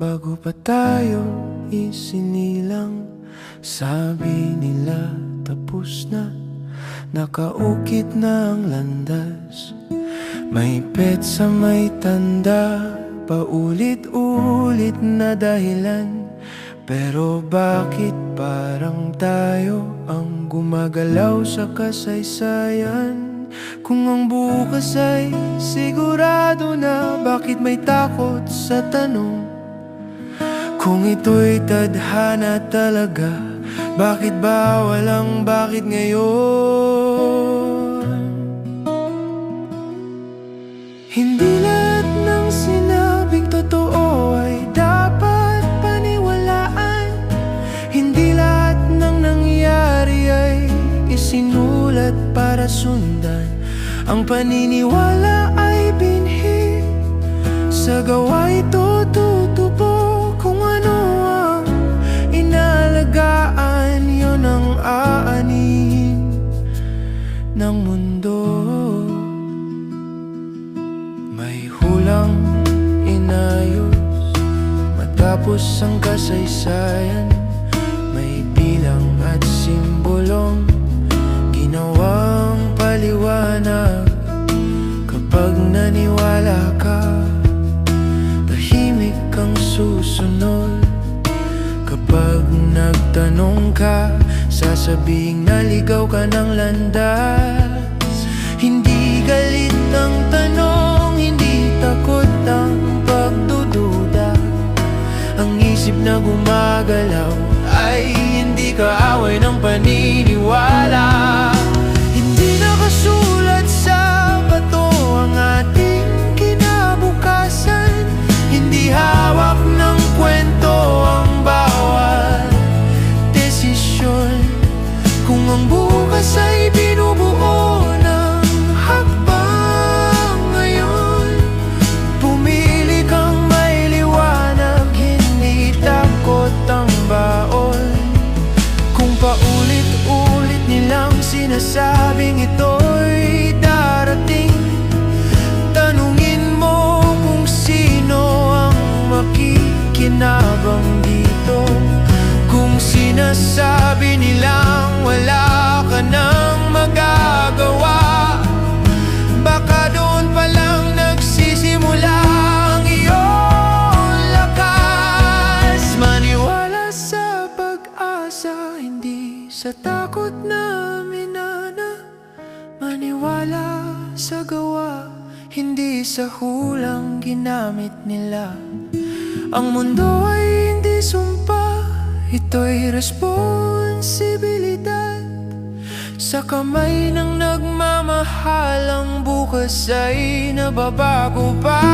bago pa tayo isinilang. Sabi nila tapos na, nakaukit na ang landas. May petsa, may tanda, paulit-ulit na dahilan. Pero bakit parang tayo ang gumagalaw sa kasaysayan? Kung ang bukas ay sigurado na, bakit may takot sa tanong? Kung ito'y tadhana talaga, bakit ba walang bakit ngayon? Hindi lahat ng sinabing totoo ay dapat paniwalaan. Hindi lahat ng nangyari ay isinulat para sundan. Ang paniniwala ay binhi, sa gawa'y tututubo. Kung ano ang inalagaan, yun ang aanin ng mundo. May hulang inayos matapos ang kasaysayan. May bilang at simbolong ginawang paliwanag. Kapag naniwala ka, tahimik kang susunod. Kapag nagtanong ka, sasabing naligaw ka ng landas. Hindi galit ang tanong, hindi takot ang pagdududa. Ang isip na gumagalaw ay hindi kaaway ng paniniwala. Hindi nakasulat sa bato ang ating kinabukasan. Hindi hawak ng kwento ang bawat desisyon. Kung ang bukas ay binubuo ng hakbang ngayon, pumili kang may liwanag, hindi takot ang baon. Kung paulit-ulit nilang sinasabing ito'y darating, tanungin mo kung sino ang makikinabang dito. Kung sinasabi nilang wala ka nang magagawa, baka doon pa lang nagsisimula ang iyong lakas. Maniwala sa pag-asa, hindi sa takot na minana. Maniwala sa gawa, hindi sa hulang ginamit nila. Ang mundo ay hindi sumpa, ito'y responsibilidad. Sa kamay ng nagmamahal, ang bukas ay nababago pa.